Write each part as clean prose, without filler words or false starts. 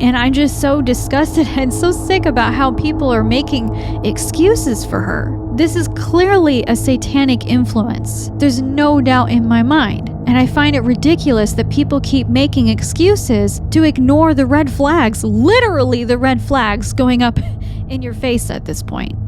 And I'm just so disgusted and so sick about how people are making excuses for her. This is clearly a satanic influence. There's no doubt in my mind. And I find it ridiculous that people keep making excuses to ignore the red flags, literally the red flags going up in your face at this point.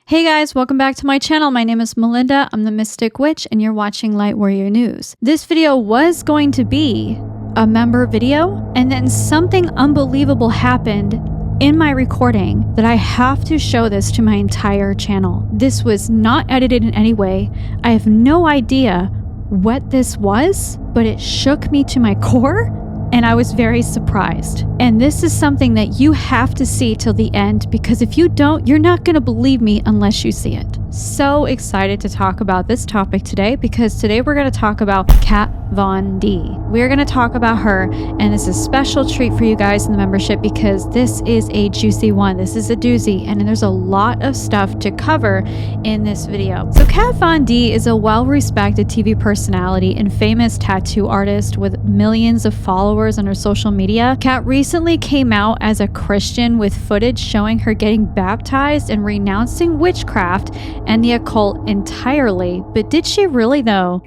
Hey guys, welcome back to my channel. My name is Melinda. I'm the Mystic Witch and you're watching Light Warrior News. This video was going to be a member video and then something unbelievable happened in my recording that I have to show this to my entire channel. This was not edited in any way. I have no idea what this was, but it shook me to my core. And I was very surprised. And this is something that you have to see till the end, because if you don't, you're not going to believe me unless you see it. So excited to talk about this topic today, because today we're going to talk about Kat Von D. We're going to talk about her, and it's a special treat for you guys in the membership because this is a juicy one. This is a doozy, and there's a lot of stuff to cover in this video. So Kat Von D is a well-respected TV personality and famous tattoo artist with millions of followers on her social media. Kat recently came out as a Christian with footage showing her getting baptized and renouncing witchcraft and the occult entirely. But did she really though?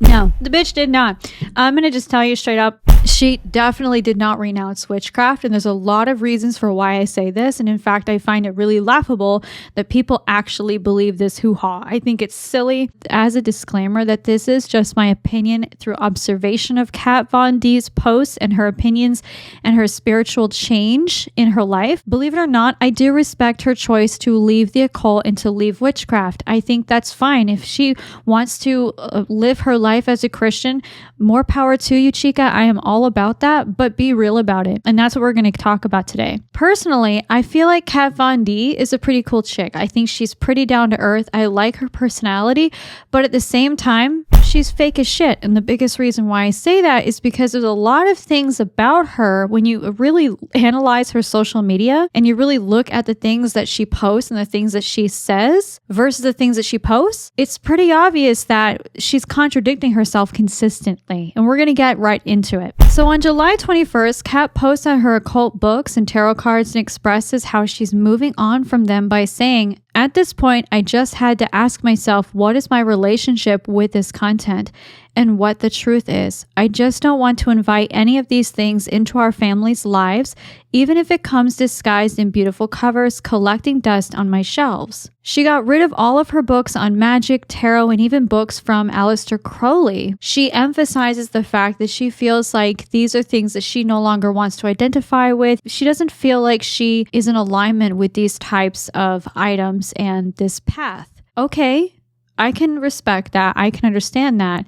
No, the bitch did not. I'm going to just tell you straight up, she definitely did not renounce witchcraft, and there's a lot of reasons for why I say this, and in fact, I find it really laughable that people actually believe this hoo-ha. I think it's silly. As a disclaimer that this is just my opinion through observation of Kat Von D's posts and her opinions and her spiritual change in her life. Believe it or not, I do respect her choice to leave the occult and to leave witchcraft. I think that's fine. If she wants to live her life as a Christian, more power to you, chica. I am all about that, but be real about it. And that's what we're going to talk about today. Personally, I feel like Kat Von D is a pretty cool chick. I think she's pretty down to earth. I like her personality, but at the same time, she's fake as shit. And the biggest reason why I say that is because there's a lot of things about her when you really analyze her social media and you really look at the things that she posts and the things that she says versus the things that she posts, it's pretty obvious that she's contradicting herself consistently. And we're going to get right into it. So on July 21st, Kat posts on her occult books and tarot cards and expresses how she's moving on from them by saying, "At this point, I just had to ask myself, what is my relationship with this content and what the truth is? I just don't want to invite any of these things into our family's lives, even if it comes disguised in beautiful covers collecting dust on my shelves." She got rid of all of her books on magic, tarot, and even books from Aleister Crowley. She emphasizes the fact that she feels like these are things that she no longer wants to identify with. She doesn't feel like she is in alignment with these types of items and this path. Okay, I can respect that. I can understand that.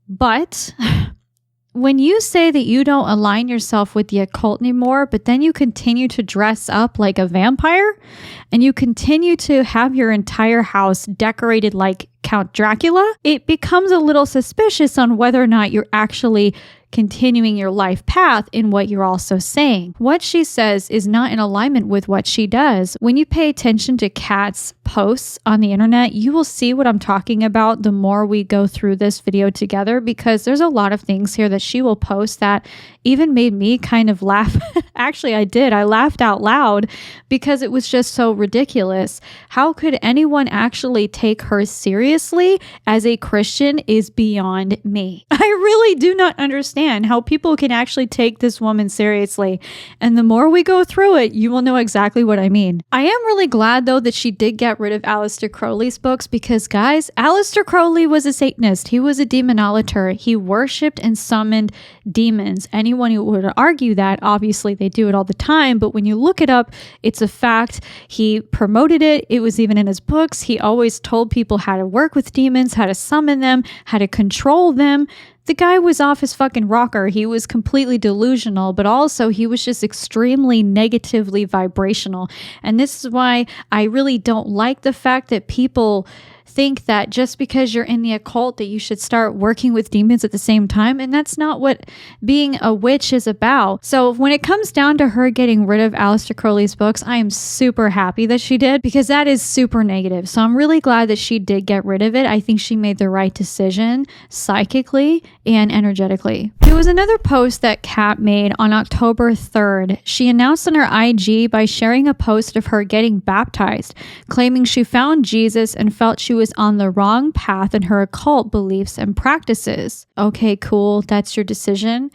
But when you say that you don't align yourself with the occult anymore, but then you continue to dress up like a vampire and you continue to have your entire house decorated like Count Dracula, it becomes a little suspicious on whether or not you're actually continuing your life path in what you're also saying. What she says is not in alignment with what she does. When you pay attention to Kat's posts on the internet, you will see what I'm talking about the more we go through this video together, because there's a lot of things here that she will post that even made me kind of laugh. Actually, I did. I laughed out loud because it was just so ridiculous. How could anyone actually take her seriously as a Christian is beyond me. I really do not understand how people can actually take this woman seriously. And the more we go through it, you will know exactly what I mean. I am really glad though that she did get rid of Aleister Crowley's books, because guys, Aleister Crowley was a Satanist. He was a demonologer. He worshipped and summoned demons. Anyone who would argue that, obviously they do it all the time, but when you look it up, it's a fact. He promoted it. It was even in his books. He always told people how to work with demons, how to summon them, how to control them. The guy was off his fucking rocker. He was completely delusional, but also he was just extremely negatively vibrational. And this is why I really don't like the fact that people think that just because you're in the occult that you should start working with demons at the same time. And that's not what being a witch is about. So when it comes down to her getting rid of Aleister Crowley's books, I am super happy that she did, because that is super negative. So I'm really glad that she did get rid of it. I think she made the right decision psychically and energetically. There was another post that Kat made on October 3rd. She announced on her IG by sharing a post of her getting baptized, claiming she found Jesus and felt she was on the wrong path in her occult beliefs and practices. Okay, cool. That's your decision.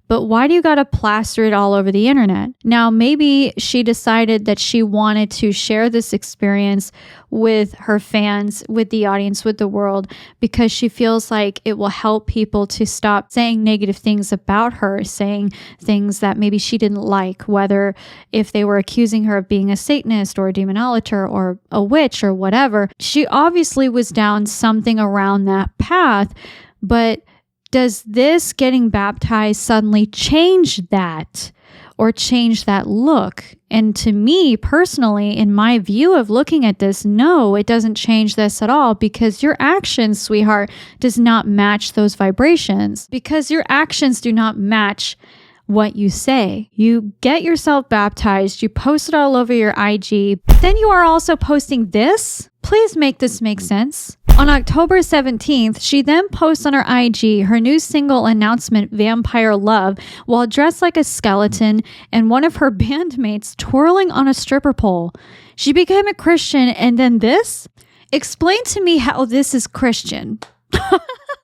But why do you gotta plaster it all over the internet? Now, maybe she decided that she wanted to share this experience with her fans, with the audience, with the world, because she feels like it will help people to stop saying negative things about her, saying things that maybe she didn't like, whether if they were accusing her of being a Satanist or a demonologist or a witch or whatever. She obviously was down something around that path, but does this getting baptized suddenly change that or change that look? And to me personally, in my view of looking at this, no, it doesn't change this at all, because your actions, sweetheart, does not match those vibrations, because your actions do not match what you say. You get yourself baptized, you post it all over your IG, but then you are also posting this? Please make this make sense. On October 17th, she then posts on her IG her new single announcement, Vampire Love, while dressed like a skeleton and one of her bandmates twirling on a stripper pole. She became a Christian, and then this? Explain to me how this is Christian.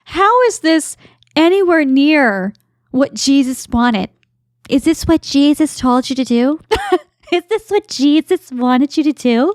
How is this anywhere near what Jesus wanted? Is this what Jesus told you to do? Is this what Jesus wanted you to do?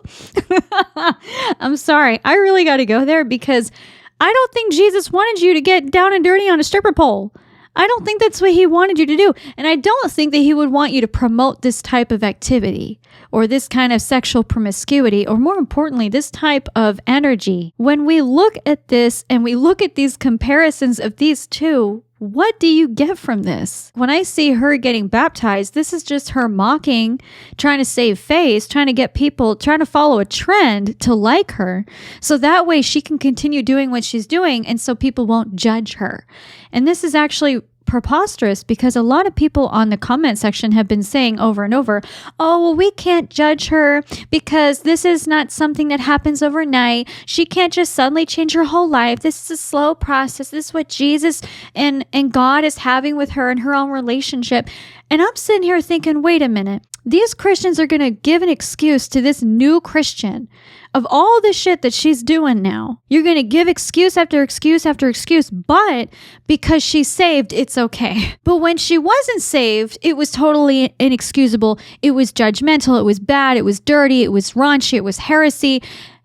I'm sorry. I really got to go there, because I don't think Jesus wanted you to get down and dirty on a stripper pole. I don't think that's what he wanted you to do. And I don't think that he would want you to promote this type of activity or this kind of sexual promiscuity, or more importantly, this type of energy. When we look at this and we look at these comparisons of these two, what do you get from this? When I see her getting baptized, this is just her mocking, trying to save face, trying to get people, trying to follow a trend to like her. So that way she can continue doing what she's doing, and so people won't judge her. And this is actually preposterous, because a lot of people on the comment section have been saying over and over, oh, well, we can't judge her because this is not something that happens overnight. She can't just suddenly change her whole life. This is a slow process. This is what Jesus and God is having with her in her own relationship. And I'm sitting here thinking, wait a minute. These Christians are going to give an excuse to this new Christian of all the shit that she's doing now. You're going to give excuse after excuse after excuse, but because she's saved, it's okay. But when she wasn't saved, it was totally inexcusable. It was judgmental. It was bad. It was dirty. It was raunchy. It was heresy.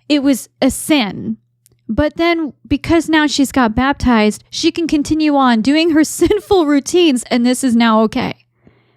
It was a sin. But then because now she's got baptized, she can continue on doing her sinful routines, and this is now okay.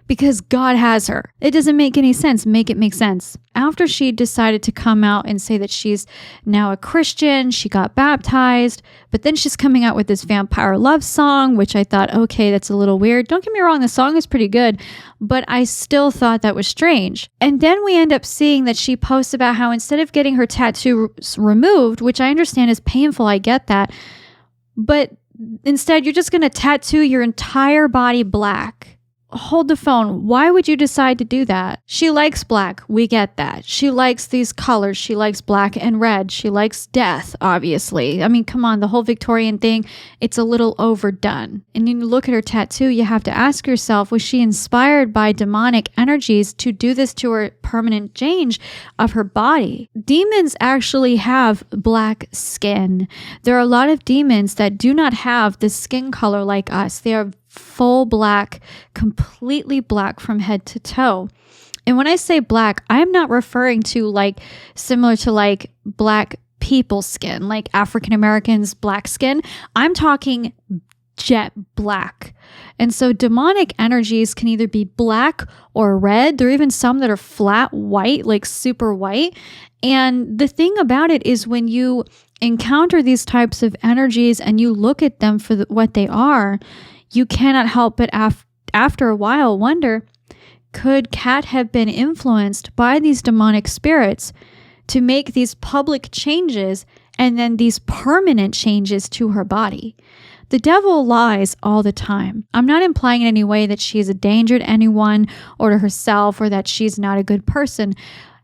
Because God has her. It doesn't make any sense. Make it make sense. After she decided to come out and say that she's now a Christian, she got baptized, but then she's coming out with this Vampire Love song, which I thought, okay, that's a little weird. Don't get me wrong, the song is pretty good, but I still thought that was strange. And then we end up seeing that she posts about how instead of getting her tattoo removed, which I understand is painful, I get that, but instead you're just going to tattoo your entire body black. Hold the phone. Why would you decide to do that? She likes black. We get that. She likes these colors. She likes black and red. She likes death, obviously. I mean, come on, the whole Victorian thing, it's a little overdone. And when you look at her tattoo, you have to ask yourself, was she inspired by demonic energies to do this to her permanent change of her body? Demons actually have black skin. There are a lot of demons that do not have the skin color like us. They are full black, completely black from head to toe. And when I say black, I'm not referring to like similar to like black people's skin, like African Americans' black skin. I'm talking jet black. And so demonic energies can either be black or red. There are even some that are flat white, like super white. And the thing about it is when you encounter these types of energies and you look at them for what they are, you cannot help but after a while wonder, could Kat have been influenced by these demonic spirits to make these public changes and then these permanent changes to her body. The devil lies all the time. I'm not implying in any way that she is a danger to anyone or to herself or that she's not a good person.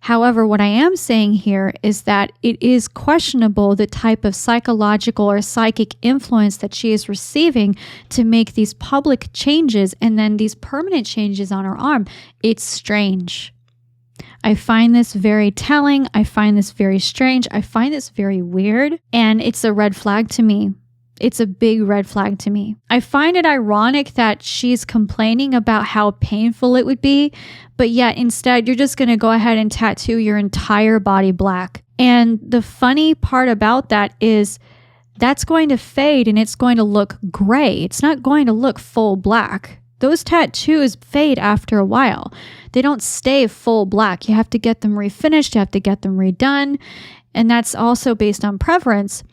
However, what I am saying here is that it is questionable the type of psychological or psychic influence that she is receiving to make these public changes and then these permanent changes on her arm. It's strange. I find this very telling. I find this very strange. I find this very weird, and it's a red flag to me. It's a big red flag to me. I find it ironic that she's complaining about how painful it would be, but yet instead you're just going to go ahead and tattoo your entire body black. And the funny part about that is that's going to fade and it's going to look gray. It's not going to look full black. Those tattoos fade after a while. They don't stay full black. You have to get them refinished. You have to get them redone. And that's also based on preference.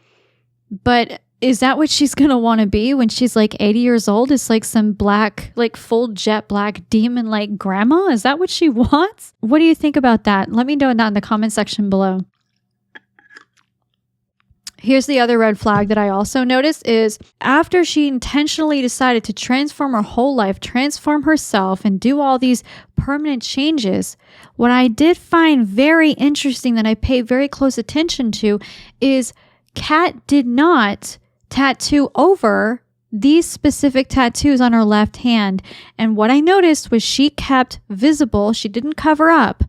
But is that what she's going to want to be when she's like 80 years old? It's like some black, like full jet black demon like grandma? Is that what she wants? What do you think about that? Let me know that in the comment section below. Here's the other red flag that I also noticed is after she intentionally decided to transform her whole life, transform herself, and do all these permanent changes, what I did find very interesting that I paid very close attention to is Kat did not tattoo over these specific tattoos on her left hand. And what I noticed was she kept visible, she didn't cover up,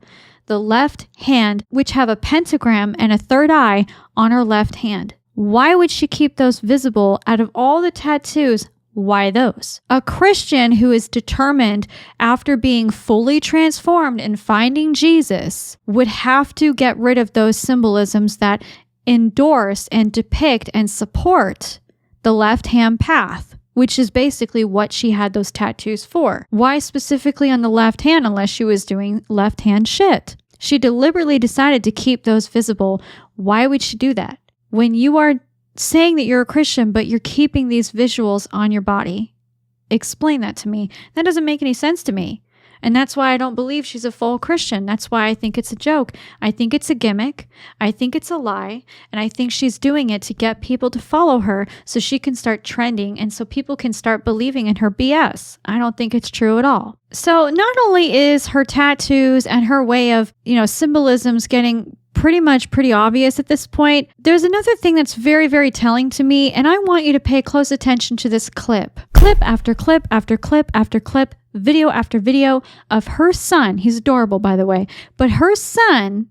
the left hand, which have a pentagram and a third eye on her left hand. Why would she keep those visible out of all the tattoos? Why those? A Christian who is determined after being fully transformed and finding Jesus would have to get rid of those symbolisms that endorse and depict and support the left-hand path, which is basically what she had those tattoos for. Why specifically on the left hand unless she was doing left-hand shit? She deliberately decided to keep those visible. Why would she do that? When you are saying that you're a Christian, but you're keeping these visuals on your body. Explain that to me. That doesn't make any sense to me. And that's why I don't believe she's a full Christian. That's why I think it's a joke. I think it's a gimmick. I think it's a lie. And I think she's doing it to get people to follow her so she can start trending and so people can start believing in her BS. I don't think it's true at all. So not only is her tattoos and her way of, symbolisms getting pretty obvious at this point, there's another thing that's very, very telling to me, and I want you to pay close attention to this clip. Clip after clip after clip after clip, video after video of her son. He's adorable, by the way. But her son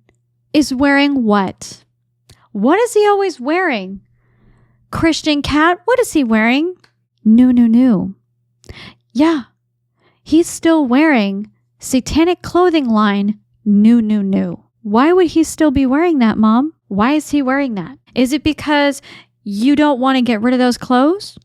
is wearing what? What is he always wearing? Christian Cat, what is he wearing? No. Yeah, he's still wearing Satanic clothing line, no. Why would he still be wearing that, Mom? Why is he wearing that? Is it because you don't want to get rid of those clothes?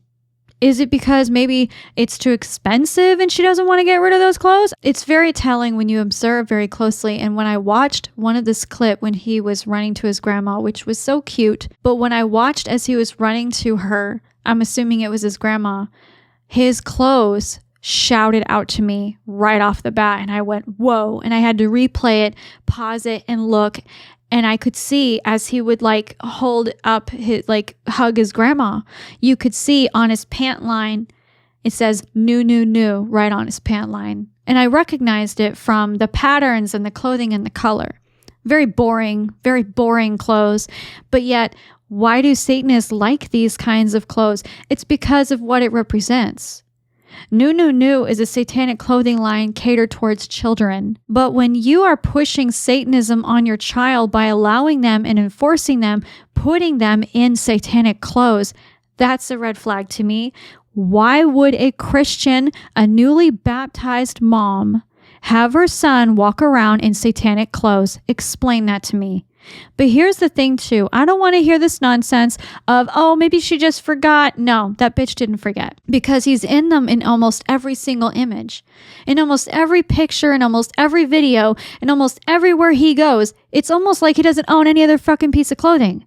Is it because maybe it's too expensive and she doesn't want to get rid of those clothes? It's very telling when you observe very closely. And when I watched one of this clip when he was running to his grandma, which was so cute, but when I watched as he was running to her, I'm assuming it was his grandma, his clothes shouted out to me right off the bat. And I went, whoa. And I had to replay it, pause it, and look. And I could see as he would hold up his, hug his grandma, you could see on his pant line, it says new right on his pant line. And I recognized it from the patterns and the clothing and the color. Very boring clothes. But yet, why do Satanists like these kinds of clothes? It's because of what it represents. New is a satanic clothing line catered towards children. But when you are pushing Satanism on your child by allowing them and enforcing them, putting them in satanic clothes, that's a red flag to me. Why would a Christian, a newly baptized mom, have her son walk around in satanic clothes? Explain that to me. But here's the thing too. I don't want to hear this nonsense of, oh, maybe she just forgot. No, that bitch didn't forget, because he's in them in almost every single image, in almost every picture, in almost every video, in almost everywhere he goes. It's almost like he doesn't own any other fucking piece of clothing.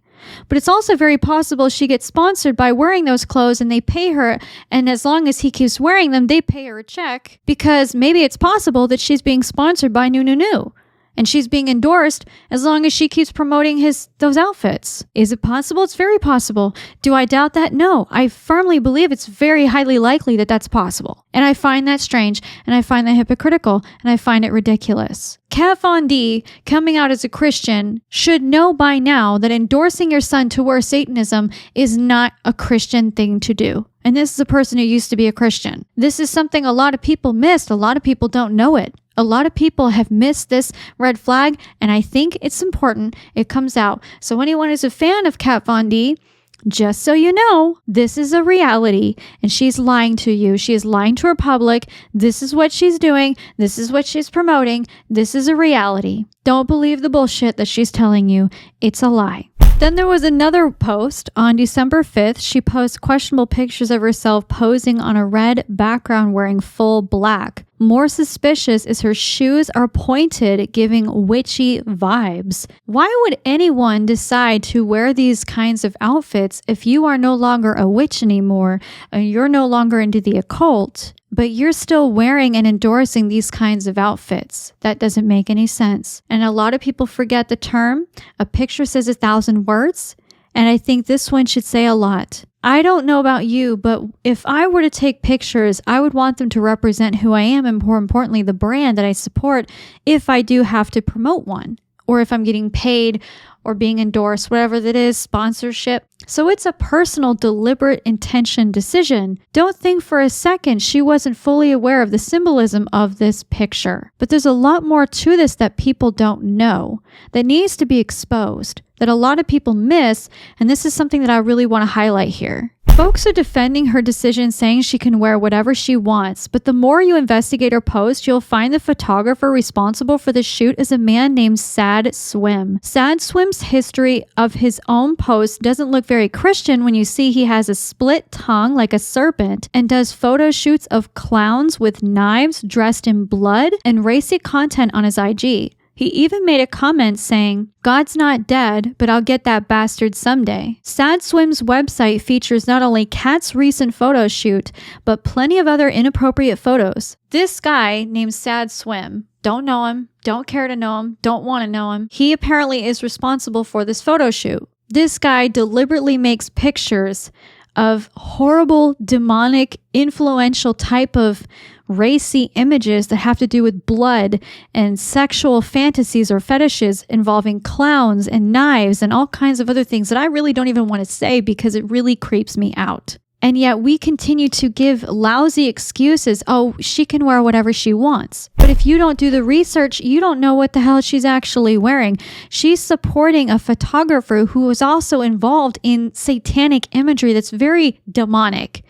But it's also very possible she gets sponsored by wearing those clothes and they pay her. And as long as he keeps wearing them, they pay her a check, because maybe it's possible that she's being sponsored by new. And she's being endorsed as long as she keeps promoting those outfits. Is it possible? It's very possible. Do I doubt that? No. I firmly believe it's very highly likely that that's possible. And I find that strange, and I find that hypocritical, and I find it ridiculous. Kat Von D, coming out as a Christian, should know by now that endorsing your son to wear Satanism is not a Christian thing to do. And this is a person who used to be a Christian. This is something a lot of people missed. A lot of people don't know it. A lot of people have missed this red flag, and I think it's important it comes out. So anyone who's a fan of Kat Von D, just so you know, this is a reality, and she's lying to you. She is lying to her public. This is what she's doing. This is what she's promoting. This is a reality. Don't believe the bullshit that she's telling you. It's a lie. Then there was another post on December 5th. She posts questionable pictures of herself posing on a red background wearing full black. More suspicious is her shoes are pointed, giving witchy vibes. Why would anyone decide to wear these kinds of outfits if you are no longer a witch anymore, and you're no longer into the occult, but you're still wearing and endorsing these kinds of outfits? That doesn't make any sense. And a lot of people forget the term, a picture says 1,000 words, and I think this one should say a lot. I don't know about you, but if I were to take pictures, I would want them to represent who I am and, more importantly, the brand that I support if I do have to promote one, or if I'm getting paid or being endorsed, whatever that is, sponsorship. So it's a personal, deliberate intention decision. Don't think for a second she wasn't fully aware of the symbolism of this picture. But there's a lot more to this that people don't know, that needs to be exposed, that a lot of people miss, and this is something that I really want to highlight here. Folks are defending her decision, saying she can wear whatever she wants, but the more you investigate her post, you'll find the photographer responsible for the shoot is a man named 𝗟𝗔𝗦𝗧. 𝗟𝗔𝗦𝗧's history of his own post doesn't look very Christian when you see he has a split tongue like a serpent and does photo shoots of clowns with knives dressed in blood and racy content on his IG. He even made a comment saying, "God's not dead, but I'll get that bastard someday." 𝗟𝗔𝗦𝗧's website features not only Kat's recent photo shoot, but plenty of other inappropriate photos. This guy named 𝗟𝗔𝗦𝗧, don't know him, don't care to know him, don't want to know him. He apparently is responsible for this photo shoot. This guy deliberately makes pictures of horrible, demonic, influential type of racy images that have to do with blood and sexual fantasies or fetishes involving clowns and knives and all kinds of other things that I really don't even want to say because it really creeps me out. And yet we continue to give lousy excuses. Oh, she can wear whatever she wants. But if you don't do the research, you don't know what the hell she's actually wearing. She's supporting a photographer who was also involved in satanic imagery that's very demonic.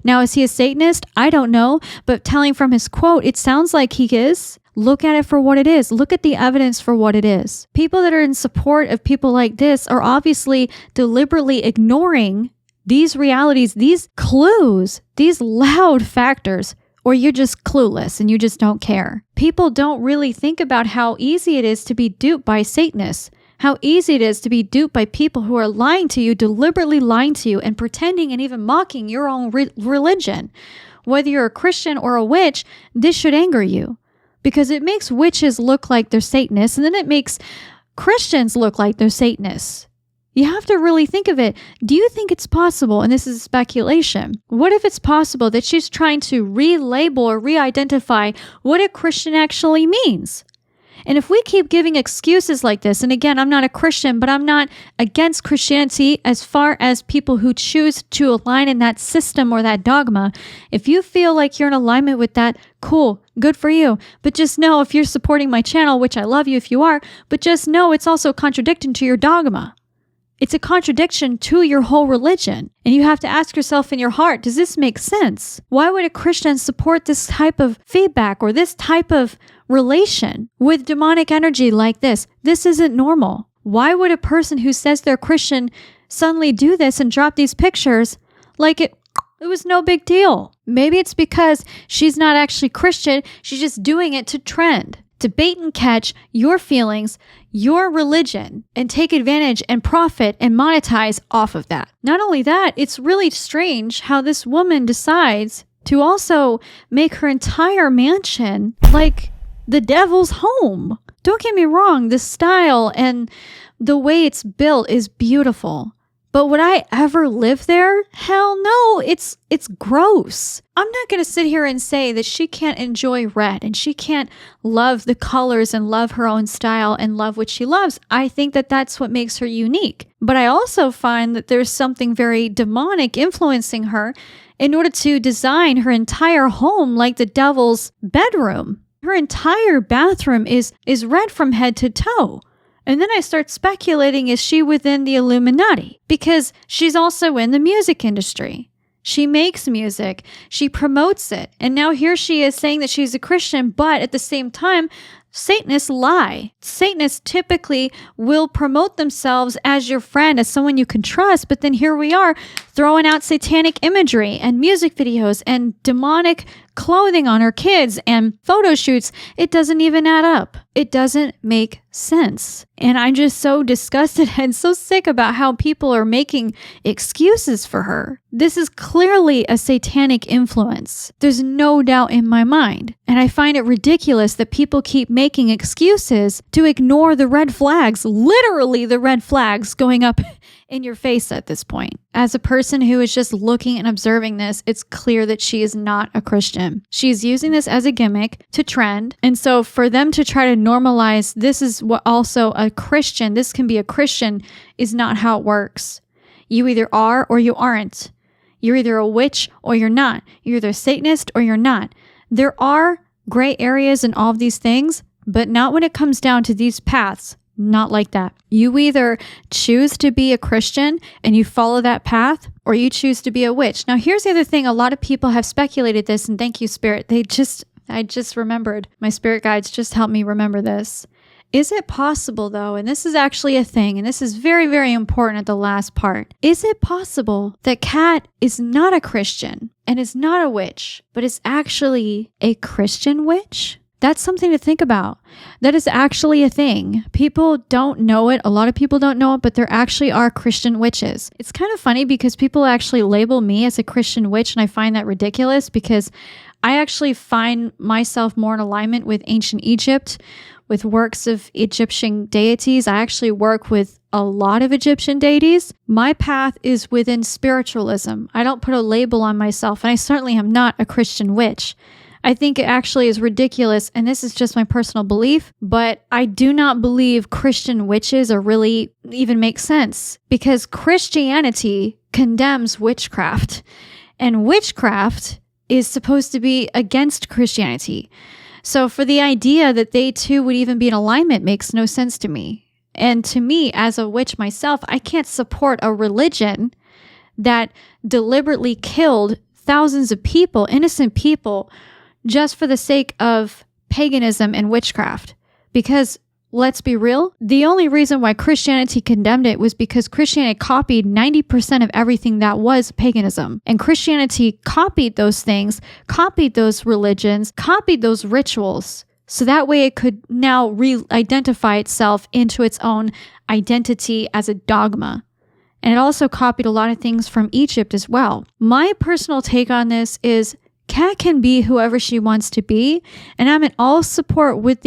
Now, is he a Satanist? I don't know. But telling from his quote, it sounds like he is. Look at it for what it is. Look at the evidence for what it is. People that are in support of people like this are obviously deliberately ignoring these realities, these clues, these loud factors, or you're just clueless and you just don't care. People don't really think about how easy it is to be duped by Satanists, how easy it is to be duped by people who are lying to you, deliberately lying to you, and pretending and even mocking your own religion. Whether you're a Christian or a witch, this should anger you because it makes witches look like they're Satanists, and then it makes Christians look like they're Satanists. You have to really think of it. Do you think it's possible, and this is speculation, what if it's possible that she's trying to relabel or re-identify what a Christian actually means? And if we keep giving excuses like this, and again, I'm not a Christian, but I'm not against Christianity as far as people who choose to align in that system or that dogma. If you feel like you're in alignment with that, cool, good for you. But just know if you're supporting my channel, which I love you if you are, but just know it's also contradicting to your dogma. It's a contradiction to your whole religion. And you have to ask yourself in your heart, does this make sense? Why would a Christian support this type of feedback or this type of relation with demonic energy like this? This isn't normal. Why would a person who says they're Christian suddenly do this and drop these pictures like it was no big deal? Maybe it's because she's not actually Christian. She's just doing it to trend, to bait and catch your feelings, your religion, and take advantage and profit and monetize off of that. Not only that, it's really strange how this woman decides to also make her entire mansion like the devil's home. Don't get me wrong, the style and the way it's built is beautiful. But would I ever live there? Hell no, it's gross. I'm not going to sit here and say that she can't enjoy red and she can't love the colors and love her own style and love what she loves. I think that that's what makes her unique. But I also find that there's something very demonic influencing her in order to design her entire home like the devil's bedroom. Her entire bathroom is red from head to toe. And then I start speculating, is she within the Illuminati? Because she's also in the music industry. She makes music. She promotes it. And now here she is saying that she's a Christian, but at the same time, Satanists lie. Satanists typically will promote themselves as your friend, as someone you can trust, but then here we are throwing out satanic imagery and music videos and demonic clothing on her kids and photo shoots. It doesn't even add up. It doesn't make sense. And I'm just so disgusted and so sick about how people are making excuses for her. This is clearly a satanic influence. There's no doubt in my mind. And I find it ridiculous that people keep making excuses to ignore the red flags, literally the red flags going up in your face at this point. As a person who is just looking and observing this, it's clear that she is not a Christian. She's using this as a gimmick to trend. And so for them to try to normalize, this is what also a Christian, this can be a Christian, is not how it works. You either are or you aren't. You're either a witch or you're not. You're either a Satanist or you're not. There are gray areas in all of these things, but not when it comes down to these paths. Not like that. You either choose to be a Christian and you follow that path, or you choose to be a witch. Now, here's the other thing. A lot of people have speculated this, and thank you, Spirit. I just remembered. My spirit guides just helped me remember this. Is it possible, though, and this is actually a thing, and this is very, very important at the last part. Is it possible that Kat is not a Christian and is not a witch, but is actually a Christian witch? That's something to think about. That is actually a thing. People don't know it. A lot of people don't know it, but there actually are Christian witches. It's kind of funny because people actually label me as a Christian witch, and I find that ridiculous because I actually find myself more in alignment with ancient Egypt, with works of Egyptian deities. I actually work with a lot of Egyptian deities. My path is within spiritualism. I don't put a label on myself, and I certainly am not a Christian witch. I think it actually is ridiculous, and this is just my personal belief, but I do not believe Christian witches are really even make sense because Christianity condemns witchcraft, and witchcraft is supposed to be against Christianity. So for the idea that they too would even be in alignment makes no sense to me. And to me, as a witch myself, I can't support a religion that deliberately killed thousands of people, innocent people, just for the sake of paganism and witchcraft. Because, let's be real, the only reason why Christianity condemned it was because Christianity copied 90% of everything that was paganism. And Christianity copied those things, copied those religions, copied those rituals. So that way it could now re-identify itself into its own identity as a dogma. And it also copied a lot of things from Egypt as well. My personal take on this is Kat can be whoever she wants to be, and I'm in all support with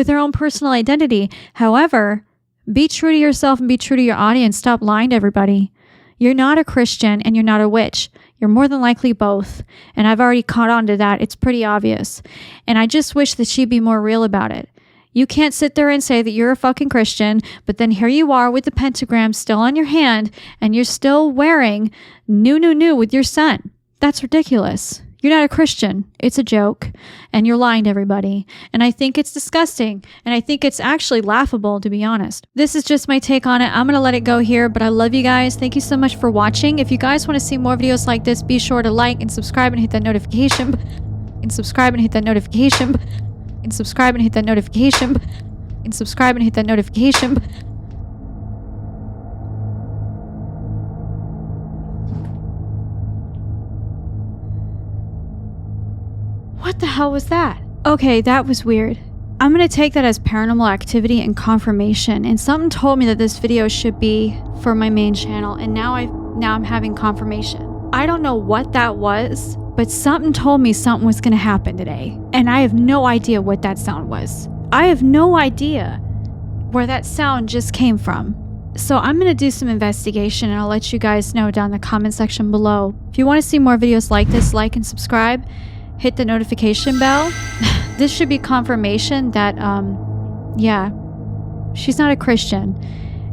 her own personal identity. However, be true to yourself and be true to your audience. Stop lying to everybody. You're not a Christian and you're not a witch. You're more than likely both. And I've already caught on to that. It's pretty obvious. And I just wish that she'd be more real about it. You can't sit there and say that you're a fucking Christian, but then here you are with the pentagram still on your hand, and you're still wearing new with your son. That's ridiculous. You're not a Christian. It's a joke. And you're lying to everybody. And I think it's disgusting. And I think it's actually laughable, to be honest. This is just my take on it. I'm going to let it go here, but I love you guys. Thank you so much for watching. If you guys want to see more videos like this, be sure to like and subscribe and hit that notification. And subscribe and hit that notification. And subscribe and hit that notification. And subscribe and hit that notification. What the hell was that? Okay, that was weird. I'm going to take that as paranormal activity and confirmation. And something told me that this video should be for my main channel. And now I'm having confirmation. I don't know what that was, but something told me something was going to happen today. And I have no idea what that sound was. I have no idea where that sound just came from. So I'm going to do some investigation and I'll let you guys know down in the comment section below. If you want to see more videos like this, like and subscribe. Hit the notification bell. This should be confirmation that, yeah, she's not a Christian.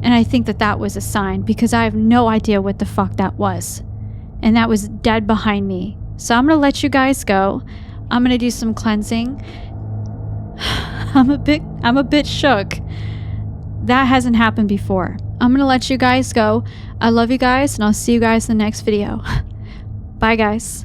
And I think that that was a sign because I have no idea what the fuck that was. And that was dead behind me. So I'm going to let you guys go. I'm going to do some cleansing. I'm a bit shook. That hasn't happened before. I'm going to let you guys go. I love you guys and I'll see you guys in the next video. Bye guys.